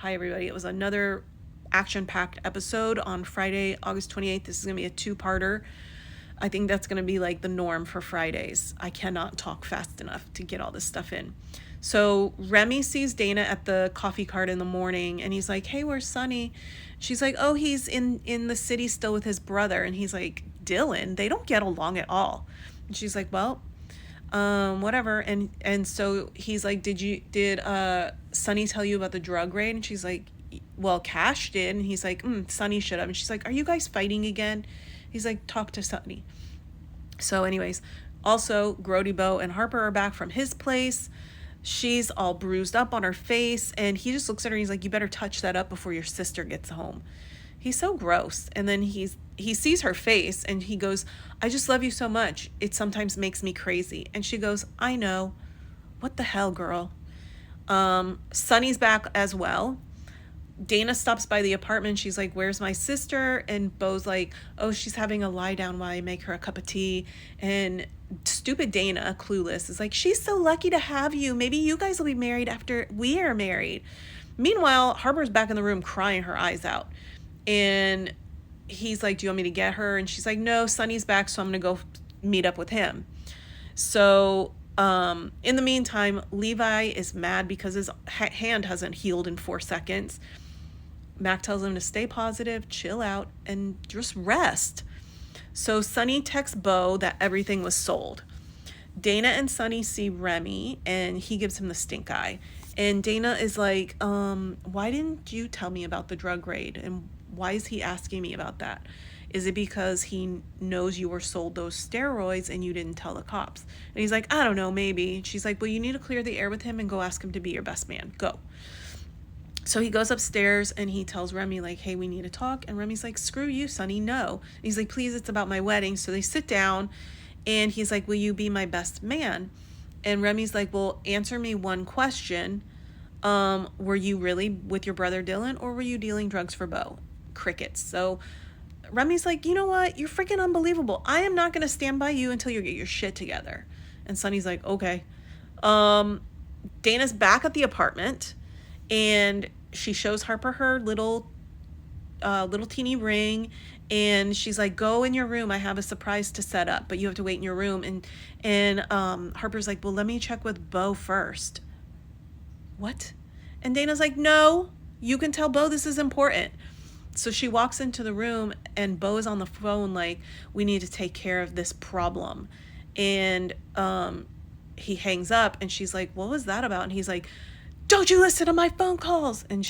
Hi, everybody. It was another action-packed episode on Friday, August 28th. This is going to be a two-parter. I think that's going to be like the norm for Fridays. I cannot talk fast enough to get all this stuff in. So Remy sees Dana at the coffee cart in the morning, and he's like, hey, where's Sonny? She's like, oh, he's in the city still with his brother. And he's like, Dylan? They don't get along at all. And she's like, well, whatever. And so he's like, did Sonny tell you about the drug raid? And she's like, well, Cash did. And he's like, Sonny should have. And she's like, are you guys fighting again? He's like, talk to Sonny. So anyways, also Grody Bo and Harper are back from his place. She's all bruised up on her face, and he just looks at her and he's like, you better touch that up before your sister gets home. He's so gross. And then he sees her face and he goes, I just love you so much. It sometimes makes me crazy. And she goes, I know. What the hell, girl? Sonny's back as well. Dana stops by the apartment. She's like, where's my sister? And Bo's like, oh, she's having a lie down while I make her a cup of tea. And stupid Dana, clueless, is like, she's so lucky to have you. Maybe you guys will be married after we are married. Meanwhile, Harper's back in the room crying her eyes out. And he's like, do you want me to get her? And she's like, no, Sonny's back, so I'm going to go meet up with him. So in the meantime, Levi is mad because his hand hasn't healed in 4 seconds. Mac tells him to stay positive, chill out, and just rest. So Sonny texts Bo that everything was sold. Dana and Sonny see Remy, and he gives him the stink eye. And Dana is like, why didn't you tell me about the drug raid? And why is he asking me about that? Is it because he knows you were sold those steroids and you didn't tell the cops? And he's like, I don't know, maybe. She's like, well, you need to clear the air with him and go ask him to be your best man. Go. So he goes upstairs and he tells Remy, like, hey, we need to talk. And Remy's like, screw you, Sonny, no. And he's like, please, it's about my wedding. So they sit down and he's like, will you be my best man? And Remy's like, well, answer me one question. Were you really with your brother Dylan, or were you dealing drugs for Bo? Crickets. So Remy's like, you know what? You're freaking unbelievable. I am not going to stand by you until you get your shit together. And Sonny's like, okay. Dana's back at the apartment, and she shows Harper her little teeny ring, and she's like, go in your room. I have a surprise to set up, but you have to wait in your room. And Harper's like, well, let me check with Bo first. What? And Dana's like, no, you can tell Bo this is important. So she walks into the room and Bo is on the phone like, we need to take care of this problem. And he hangs up and she's like, what was that about? And he's like, don't you listen to my phone calls? And